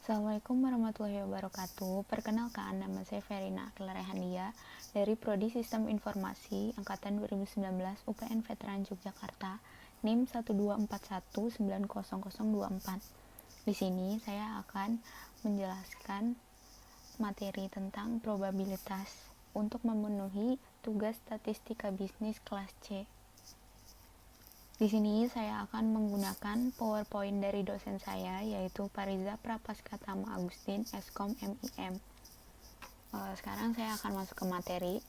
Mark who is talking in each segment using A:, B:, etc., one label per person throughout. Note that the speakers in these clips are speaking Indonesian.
A: Assalamualaikum warahmatullahi wabarakatuh. Perkenalkan, nama saya Verina Akila dari Prodi Sistem Informasi Angkatan 2019 UPN Veteran Yogyakarta, NIM 124190024. Di sini saya akan menjelaskan materi tentang probabilitas untuk memenuhi tugas statistika bisnis kelas C. Di sini saya akan menggunakan PowerPoint dari dosen saya, yaitu Pariza Prapaskatama Agustin, Eskom MIM. Sekarang saya akan masuk ke materi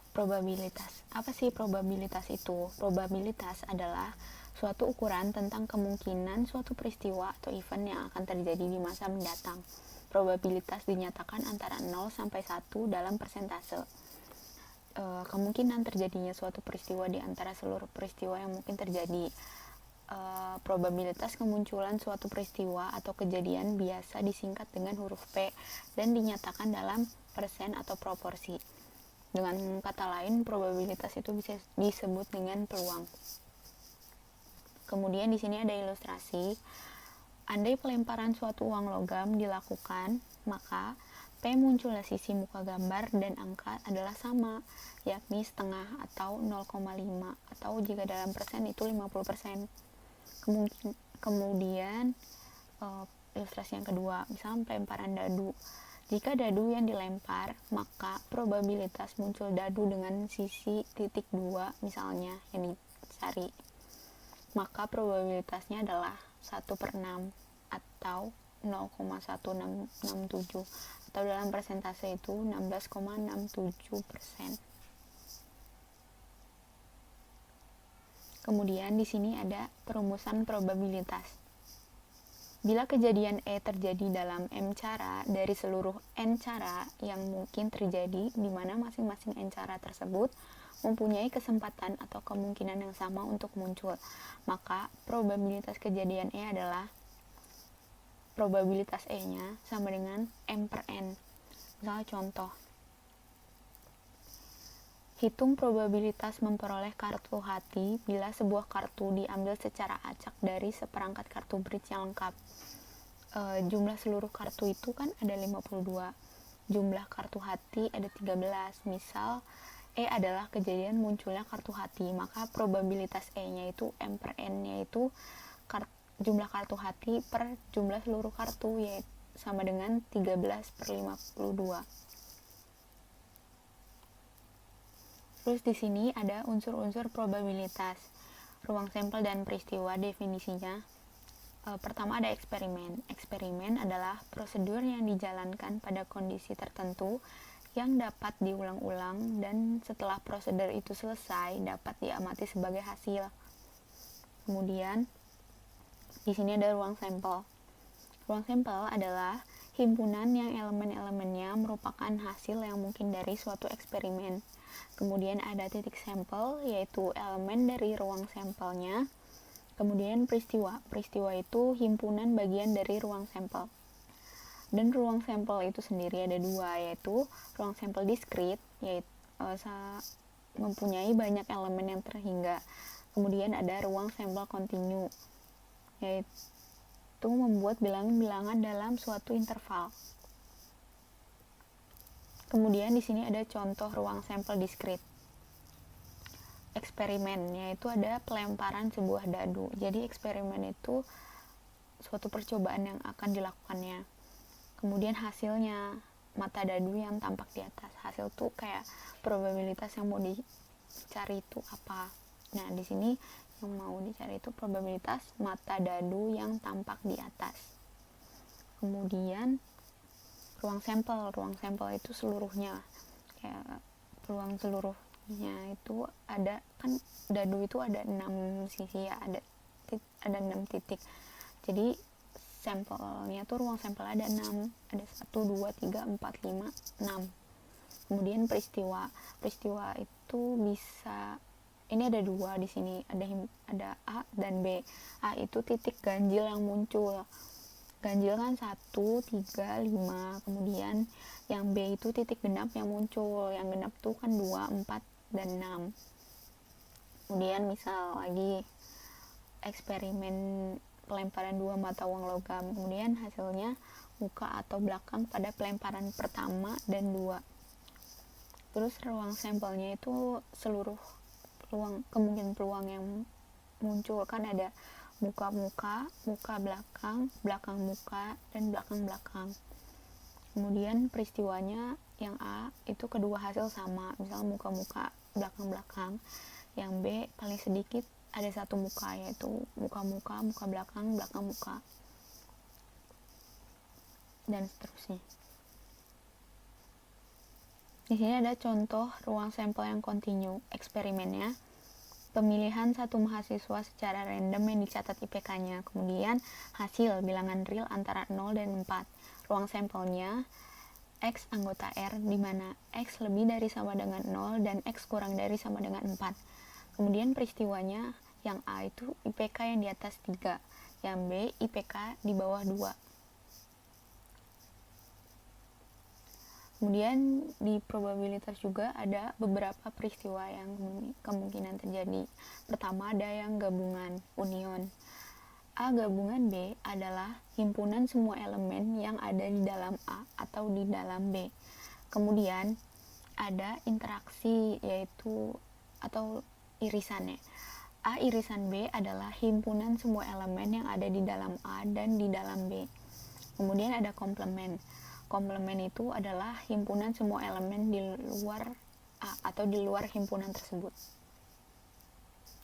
A: probabilitas. Apa sih probabilitas itu? Probabilitas adalah suatu ukuran tentang kemungkinan suatu peristiwa atau event yang akan terjadi di masa mendatang. Probabilitas dinyatakan antara 0 sampai 1 dalam persentase. Kemungkinan terjadinya suatu peristiwa di antara seluruh peristiwa yang mungkin terjadi. Probabilitas kemunculan suatu peristiwa atau kejadian biasa disingkat dengan huruf P dan dinyatakan dalam persen atau proporsi. Dengan kata lain, probabilitas itu bisa disebut dengan peluang. Kemudian di sini ada ilustrasi. Andai pelemparan suatu uang logam dilakukan, maka P munculnya sisi muka gambar dan angka adalah sama, yakni setengah atau 0,5, atau jika dalam persen itu 50%. Kemudian ilustrasi yang kedua, misalnya pelemparan dadu. Jika dadu yang dilempar, maka probabilitas muncul dadu dengan sisi titik 2 misalnya yang dicari, maka probabilitasnya adalah 1/6 atau 0,1667, atau dalam persentase itu 16,67%. Kemudian di sini ada perumusan probabilitas. Bila kejadian E terjadi dalam M cara dari seluruh N cara yang mungkin terjadi, di mana masing-masing N cara tersebut mempunyai kesempatan atau kemungkinan yang sama untuk muncul, maka probabilitas kejadian E adalah probabilitas E-nya sama dengan M per N. Misalnya contoh, hitung probabilitas memperoleh kartu hati bila sebuah kartu diambil secara acak dari seperangkat kartu bridge yang lengkap. Jumlah seluruh kartu itu kan ada 52, jumlah kartu hati ada 13. Misal E adalah kejadian munculnya kartu hati, maka probabilitas E-nya itu M per N-nya itu jumlah kartu hati per jumlah seluruh kartu, yaitu sama dengan 13/52. Terus di sini ada unsur-unsur probabilitas, ruang sampel dan peristiwa. Definisinya, pertama ada eksperimen. Eksperimen adalah prosedur yang dijalankan pada kondisi tertentu yang dapat diulang-ulang dan setelah prosedur itu selesai dapat diamati sebagai hasil. Kemudian di sini ada ruang sampel. Ruang sampel adalah himpunan yang elemen-elemennya merupakan hasil yang mungkin dari suatu eksperimen. Kemudian ada titik sampel, yaitu elemen dari ruang sampelnya. Kemudian peristiwa. Peristiwa itu himpunan bagian dari ruang sampel. Dan ruang sampel itu sendiri ada dua, yaitu ruang sampel diskrit, yaitu mempunyai banyak elemen yang terhingga. Kemudian ada ruang sampel kontinu, yaitu membuat bilangan-bilangan dalam suatu interval. Kemudian di sini ada contoh ruang sampel diskrit. Eksperimen, yaitu ada pelemparan sebuah dadu. Jadi eksperimen itu suatu percobaan yang akan dilakukannya. Kemudian hasilnya mata dadu yang tampak di atas. Hasil tuh kayak probabilitas yang mau dicari itu apa. Nah, di sini yang mau dicari itu probabilitas mata dadu yang tampak di atas. Kemudian ruang sampel itu seluruhnya, kayak ruang seluruhnya itu ada, kan dadu itu ada 6 sisi ya, ada 6 titik. Jadi sampelnya tuh ruang sampel ada 6, ada 1, 2, 3, 4, 5, 6. Kemudian peristiwa itu bisa, ini ada 2 di sini, ada A dan B. A itu titik ganjil yang muncul. Ganjil kan 1, 3, 5. Kemudian yang B itu titik genap yang muncul. Yang genap tuh kan 2, 4, dan 6. Kemudian misal lagi eksperimen pelemparan 2 mata uang logam. Kemudian hasilnya muka atau belakang pada pelemparan pertama dan 2. Terus ruang sampelnya itu seluruh kemungkinan peluang yang muncul kan ada muka-muka, muka belakang, belakang muka, dan belakang-belakang. Kemudian peristiwanya yang A itu kedua hasil sama, misalnya muka-muka, belakang-belakang. Yang B paling sedikit ada satu muka, yaitu muka-muka, muka belakang, belakang muka, dan seterusnya. Di sini ada contoh ruang sampel yang kontinu. Eksperimennya, pemilihan satu mahasiswa secara random yang dicatat IPK-nya. Kemudian hasil bilangan real antara 0 dan 4. Ruang sampelnya X anggota R, di mana X lebih dari sama dengan 0 dan X kurang dari sama dengan 4. Kemudian peristiwanya yang A itu IPK yang di atas 3, yang B IPK di bawah 2. Kemudian di probabilitas juga ada beberapa peristiwa yang kemungkinan terjadi. Pertama ada yang gabungan, union. A gabungan B adalah himpunan semua elemen yang ada di dalam A atau di dalam B. Kemudian ada interaksi, yaitu atau irisannya. A irisan B adalah himpunan semua elemen yang ada di dalam A dan di dalam B. Kemudian ada komplement. Komplement itu adalah himpunan semua elemen di luar A atau di luar himpunan tersebut.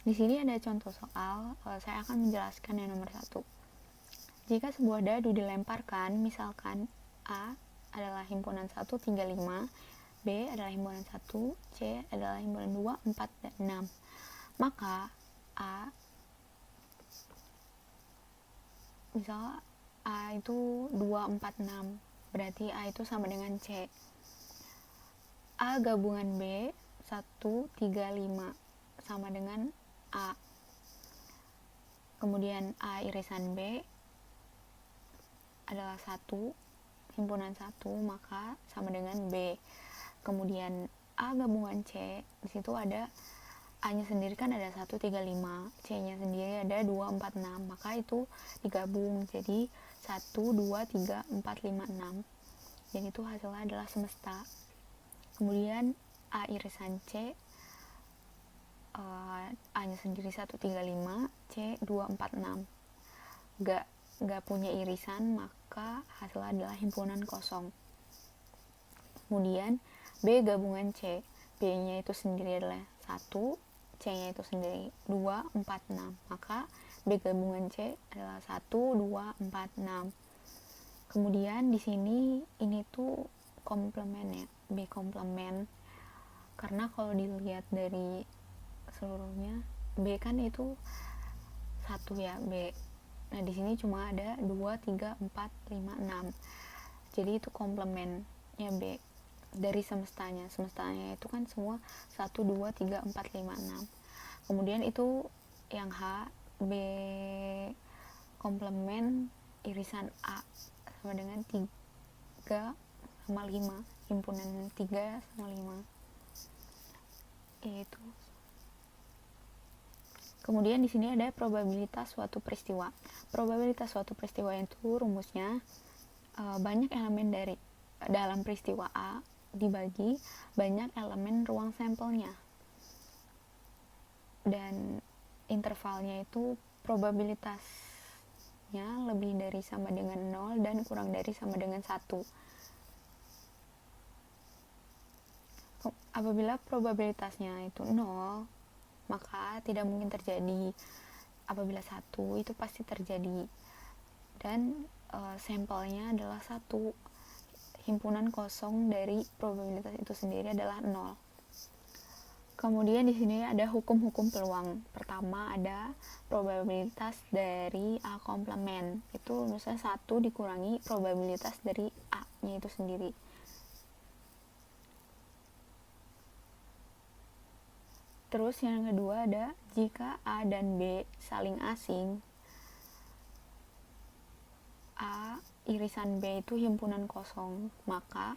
A: Di sini ada contoh soal, saya akan menjelaskan yang nomor 1. Jika sebuah dadu dilemparkan, misalkan A adalah himpunan 1, 3, 5, B adalah himpunan 1, C adalah himpunan 2, 4, dan 6. Maka A, misal A itu 2, 4, 6, berarti A itu sama dengan C. A gabungan B 1, 3, 5 sama dengan A. Kemudian A irisan B adalah 1, himpunan 1, maka sama dengan B. Kemudian A gabungan C, di situ ada A-nya sendiri kan ada 1, 3, 5, C-nya sendiri ada 2, 4, 6, maka itu digabung jadi 1, 2, 3, 4, 5, 6. Dan itu hasilnya adalah semesta. Kemudian A irisan C, A-nya sendiri 1, 3, 5, C 2, 4, 6. Gak punya irisan, maka hasilnya adalah himpunan kosong. Kemudian B gabungan C, B-nya itu sendiri adalah 1, C-nya itu sendiri 2, 4, 6, maka B gabungan C adalah 1, 2, 4, 6. Kemudian di sini ini tuh komplement ya, B komplement, karena kalau dilihat dari seluruhnya B kan itu 1 ya, B. Nah di sini cuma ada 2, 3, 4, 5, 6. Jadi itu komplementnya B dari semestanya. Semestanya itu kan semua 1, 2, 3, 4, 5, 6. Kemudian itu yang H, B komplement irisan A sama dengan 3 sama 5, himpunan 3 sama 5, yaitu. Kemudian di sini ada probabilitas suatu peristiwa. Probabilitas suatu peristiwa itu rumusnya banyak elemen dari dalam peristiwa A dibagi banyak elemen ruang sampelnya, dan intervalnya itu probabilitasnya lebih dari sama dengan 0 dan kurang dari sama dengan 1. Apabila probabilitasnya itu 0, maka tidak mungkin terjadi. Apabila 1, itu pasti terjadi. Dan sampelnya adalah 1. Himpunan kosong dari probabilitas itu sendiri adalah 0. Kemudian di sini ada hukum-hukum peluang. Pertama ada probabilitas dari A komplement. Itu misalnya 1 dikurangi probabilitas dari A-nya itu sendiri. Terus yang kedua ada jika A dan B saling asing, A irisan B itu himpunan kosong, maka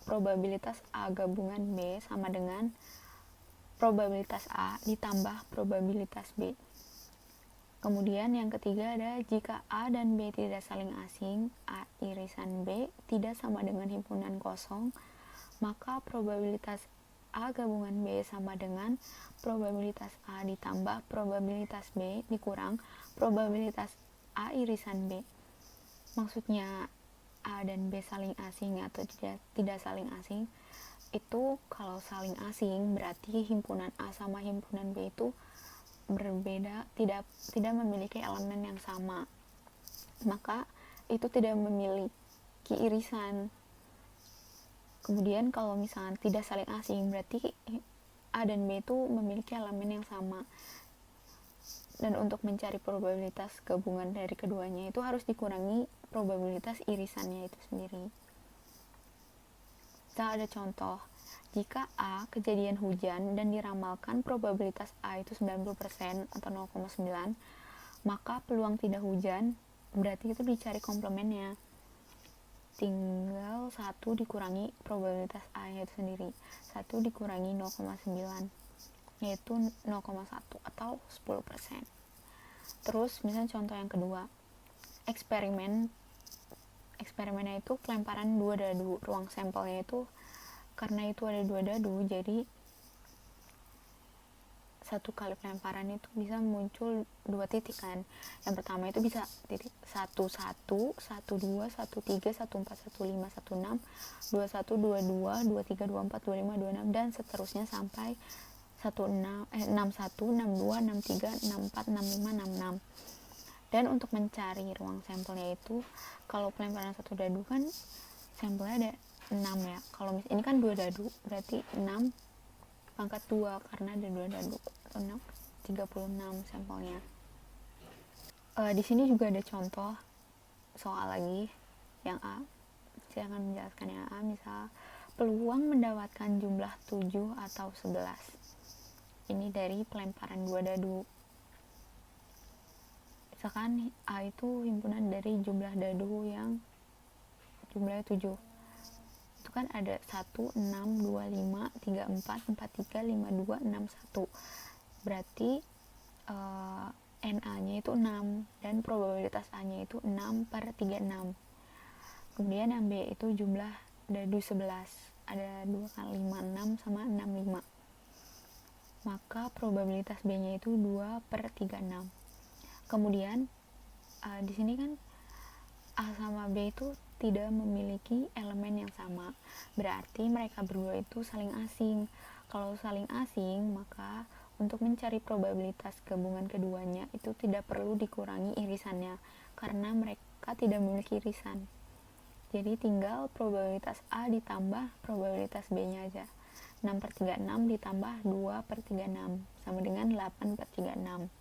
A: probabilitas A gabungan B sama dengan probabilitas A ditambah probabilitas B. Kemudian yang ketiga ada jika A dan B tidak saling asing, A irisan B tidak sama dengan himpunan kosong, maka probabilitas A gabungan B sama dengan probabilitas A ditambah probabilitas B dikurang probabilitas A irisan B. Maksudnya A dan B saling asing atau tidak saling asing itu, kalau saling asing berarti himpunan A sama himpunan B itu berbeda, tidak memiliki elemen yang sama, maka itu tidak memiliki irisan. Kemudian kalau misalnya tidak saling asing berarti A dan B itu memiliki elemen yang sama, dan untuk mencari probabilitas gabungan dari keduanya itu harus dikurangi probabilitas irisannya itu sendiri. Kita ada contoh, jika A kejadian hujan dan diramalkan probabilitas A itu 90% atau 0,9, maka peluang tidak hujan berarti itu dicari komplemennya, tinggal 1 dikurangi probabilitas A nya itu sendiri, 1 dikurangi 0,9 yaitu 0,1 atau 10%. Terus misalnya contoh yang kedua, eksperimennya itu pelemparan 2 dadu, ruang sampelnya itu karena itu ada 2 dadu, jadi satu kali pelemparan itu bisa muncul 2 titik kan. Yang pertama itu bisa titik 1 1 1 2 1 3 1 4 1 5 1 6 2 1 2 2 2 3 2 4 2 5 2 6 dan seterusnya sampai 6 1 6 2 6 3 6 4 6 5 6 6. Dan untuk mencari ruang sampelnya itu, kalau pelemparan 1 dadu kan sampelnya ada 6 ya. Kalau ini kan 2 dadu, berarti 6 pangkat 2 karena ada 2 dadu, atau 36 sampelnya. Di sini juga ada contoh soal lagi yang A. Saya akan menjelaskan yang A. Misal peluang mendapatkan jumlah 7 atau 11. Ini dari pelemparan 2 dadu. Misalkan A itu himpunan dari jumlah dadu yang jumlahnya 7. Itu kan ada 1, 6, 2, 5, 3, 4, 4, 3, 5, 2, 6, 1. Berarti NA-nya itu 6 dan probabilitas A-nya itu 6 per 36. Kemudian yang B itu jumlah dadu 11. Ada 2 kali 5, 6 sama 6, 5. Maka probabilitas B-nya itu 2 per 36. Kemudian di sini kan A sama B itu tidak memiliki elemen yang sama, berarti mereka berdua itu saling asing. Kalau saling asing, maka untuk mencari probabilitas gabungan keduanya itu tidak perlu dikurangi irisannya karena mereka tidak memiliki irisan. Jadi tinggal probabilitas A ditambah probabilitas B nya aja. 6 per 36 ditambah 2 per 36 sama dengan 8 per 36.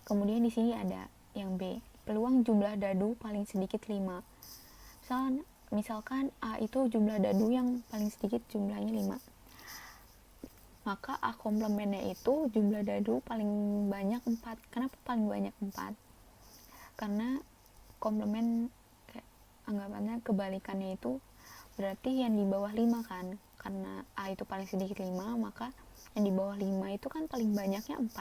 A: Kemudian di sini ada yang B, peluang jumlah dadu paling sedikit 5. Misalkan A itu jumlah dadu yang paling sedikit jumlahnya 5. Maka A komplemennya itu jumlah dadu paling banyak 4. Kenapa paling banyak 4? Karena komplemen anggapannya kebalikannya itu berarti yang di bawah 5 kan. Karena A itu paling sedikit 5, maka yang di bawah 5 itu kan paling banyaknya 4.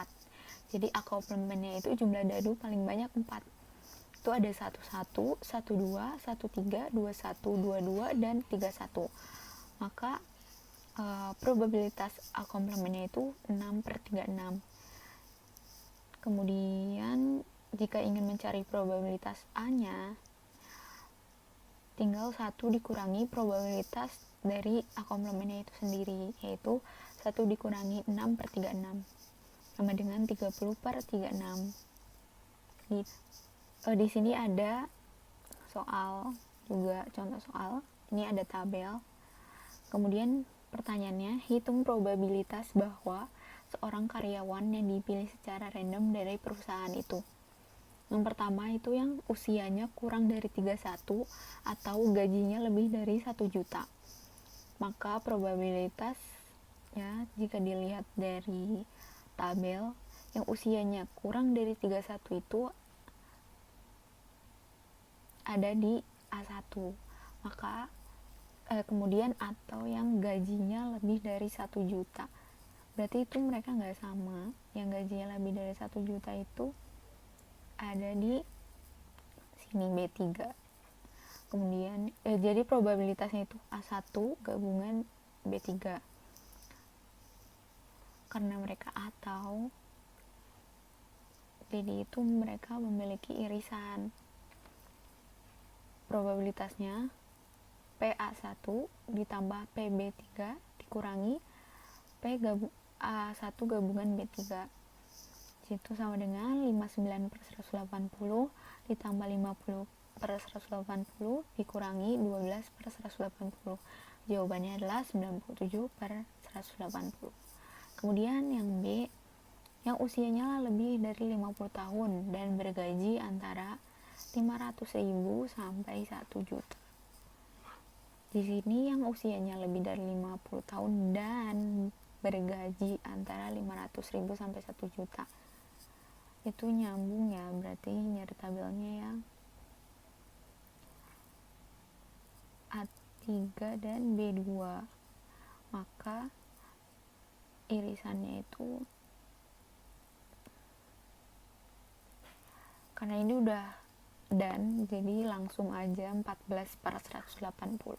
A: Jadi A komplemennya itu jumlah dadu paling banyak 4. Itu ada 11, 12, 13, 21, 22 dan 31. Maka probabilitas A komplemennya itu 6 per 36. Kemudian jika ingin mencari probabilitas A nya, tinggal 1 dikurangi probabilitas dari A komplemennya itu sendiri, yaitu 1 dikurangi 6 per 36 sama dengan 30 per 36. Di sini ada soal juga, contoh soal. Ini ada tabel. Kemudian pertanyaannya, hitung probabilitas bahwa seorang karyawan yang dipilih secara random dari perusahaan itu. Yang pertama itu yang usianya kurang dari 31 atau gajinya lebih dari 1 juta. Maka probabilitas ya, jika dilihat dari tabel, yang usianya kurang dari 31 itu ada di A1. Maka kemudian atau yang gajinya lebih dari 1 juta. berarti itu mereka nggak sama. Yang gajinya lebih dari 1 juta itu ada di sini B3. Kemudian jadi probabilitasnya itu A1 gabungan B3 karena mereka atau jadi itu mereka memiliki irisan. Probabilitasnya PA1 ditambah PB3 dikurangi A1 gabungan B3, itu sama dengan 59 per 180 ditambah 50 per 180 dikurangi 12 per 180. Jawabannya adalah 97 per 180. Kemudian yang B, yang usianya lebih dari 50 tahun dan bergaji antara 500.000 sampai 1 juta. Di sini yang usianya lebih dari 50 tahun dan bergaji antara 500.000 sampai 1 juta. Itu nyambung ya, berarti nyari tabelnya yang A3 dan B2. Maka irisannya itu karena ini udah dan jadi langsung aja 14 per 180.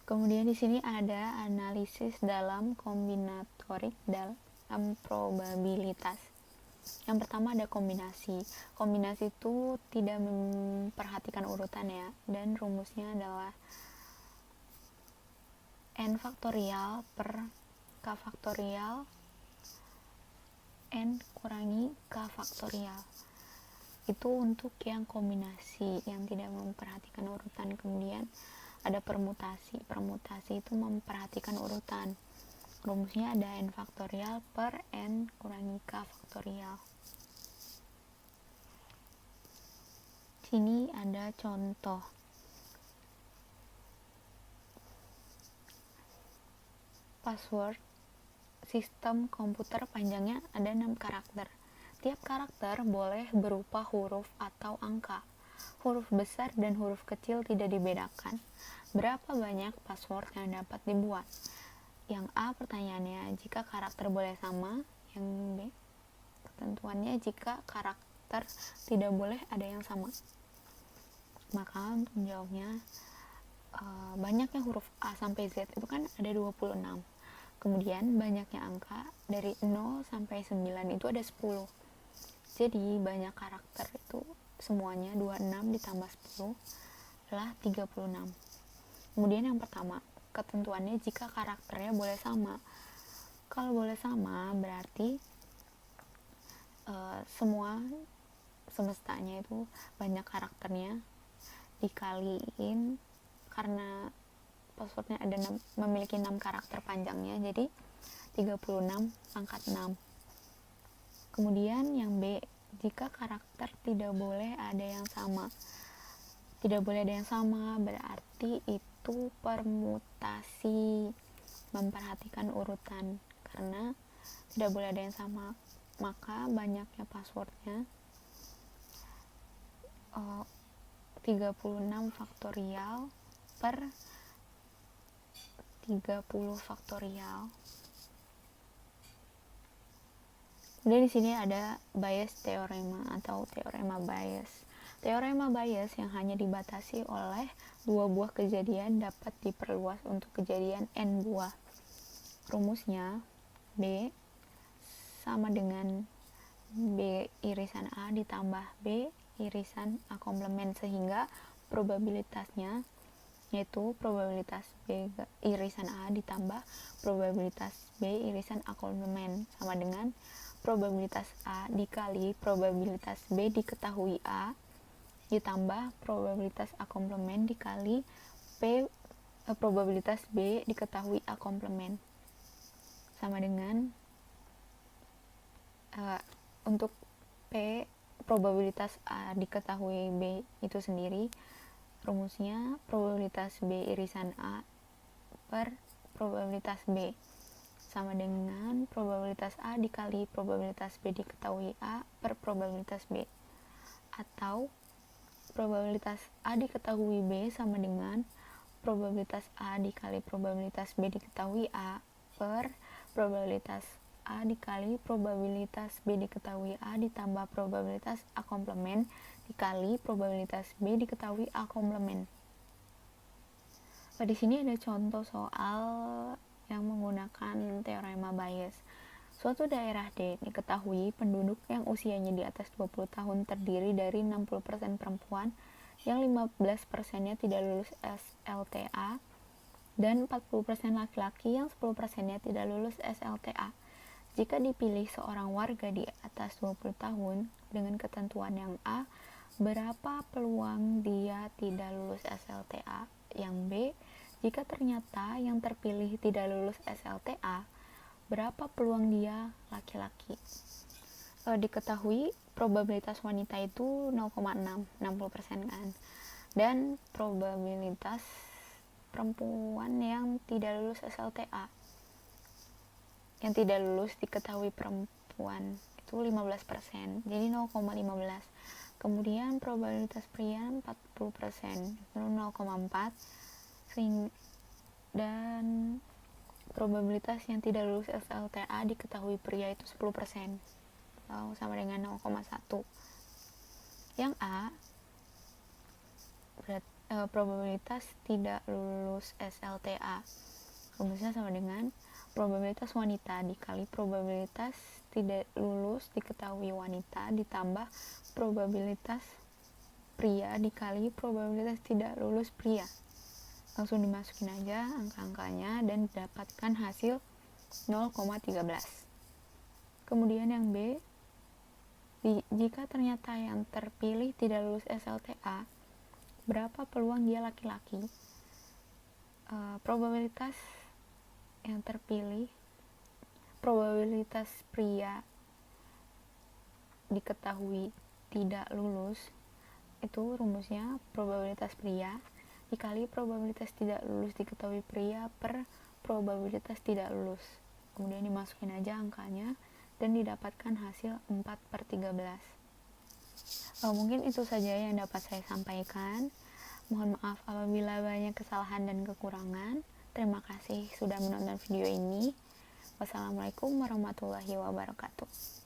A: Kemudian di sini ada analisis dalam kombinatorik dalam probabilitas. Yang pertama ada kombinasi. Kombinasi itu tidak memperhatikan urutan ya, dan rumusnya adalah n faktorial per k faktorial n kurangi k faktorial. Itu untuk yang kombinasi yang tidak memperhatikan urutan. Kemudian ada permutasi. Permutasi itu memperhatikan urutan. Rumusnya ada n faktorial per n kurangi k faktorial. Sini ada contoh. Password sistem komputer panjangnya ada 6 karakter. Tiap karakter boleh berupa huruf atau angka. Huruf besar dan huruf kecil tidak dibedakan. Berapa banyak password yang dapat dibuat? Yang A pertanyaannya, jika karakter boleh sama. Yang B ketentuannya, jika karakter tidak boleh ada yang sama. Maka untuk menjawabnya, banyaknya huruf A sampai Z itu kan ada 26. Kemudian banyaknya angka dari 0 sampai 9 itu ada 10. Jadi banyak karakter itu semuanya 26 ditambah 10 adalah 36. Kemudian yang pertama, ketentuannya jika karakternya boleh sama. Kalau boleh sama berarti semua semestanya itu banyak karakternya dikaliin, karena passwordnya ada memiliki 6 karakter panjangnya, jadi 36 pangkat 6. Kemudian yang B, jika karakter tidak boleh ada yang sama. Tidak boleh ada yang sama berarti itu permutasi, memperhatikan urutan, karena tidak boleh ada yang sama. Maka banyaknya passwordnya 36 faktorial per 30 faktorial. Kemudian di sini ada Bayes teorema atau teorema Bayes. Teorema Bayes yang hanya dibatasi oleh 2 buah kejadian dapat diperluas untuk kejadian n buah. Rumusnya B sama dengan B irisan A ditambah B irisan A komplement, sehingga probabilitasnya yaitu probabilitas B irisan A ditambah probabilitas B irisan A komplement sama dengan probabilitas A dikali probabilitas B diketahui A ditambah probabilitas A komplement dikali probabilitas B diketahui A komplement sama dengan untuk P probabilitas A diketahui B itu sendiri, rumusnya probabilitas B irisan A per probabilitas B sama dengan probabilitas A dikali probabilitas B diketahui A per probabilitas B, atau probabilitas A diketahui B sama dengan probabilitas A dikali probabilitas B diketahui A per probabilitas A dikali probabilitas B diketahui A ditambah probabilitas A komplement dikali probabilitas B diketahui A komplement. Di sini ada contoh soal yang menggunakan teorema Bayes. Suatu daerah D diketahui penduduk yang usianya di atas 20 tahun terdiri dari 60% perempuan yang 15%-nya tidak lulus SLTA dan 40% laki-laki yang 10%-nya tidak lulus SLTA. Jika dipilih seorang warga di atas 20 tahun dengan ketentuan yang A, berapa peluang dia tidak lulus SLTA? Yang B, jika ternyata yang terpilih tidak lulus SLTA, berapa peluang dia laki-laki? Diketahui probabilitas wanita itu 0,6, 60% kan. Dan probabilitas perempuan yang tidak lulus SLTA, yang tidak lulus diketahui perempuan itu 15%, jadi 0,15. Kemudian probabilitas pria 40%, itu 0,4. Dan probabilitas yang tidak lulus SLTA diketahui pria itu 10%, atau sama dengan 0,1. Yang A, probabilitas tidak lulus SLTA rumusnya sama dengan probabilitas wanita dikali probabilitas tidak lulus diketahui wanita ditambah probabilitas pria dikali probabilitas tidak lulus pria. Langsung dimasukin aja angka-angkanya dan dapatkan hasil 0,13. Kemudian yang B, jika ternyata yang terpilih tidak lulus SLTA, berapa peluang dia laki-laki? Probabilitas yang terpilih, probabilitas pria diketahui tidak lulus, itu rumusnya probabilitas pria dikali probabilitas tidak lulus diketahui pria per probabilitas tidak lulus. Kemudian dimasukin aja angkanya dan didapatkan hasil 4/13. Mungkin itu saja yang dapat saya sampaikan. Mohon maaf apabila banyak kesalahan dan kekurangan. Terima kasih sudah menonton video ini. Wassalamualaikum warahmatullahi wabarakatuh.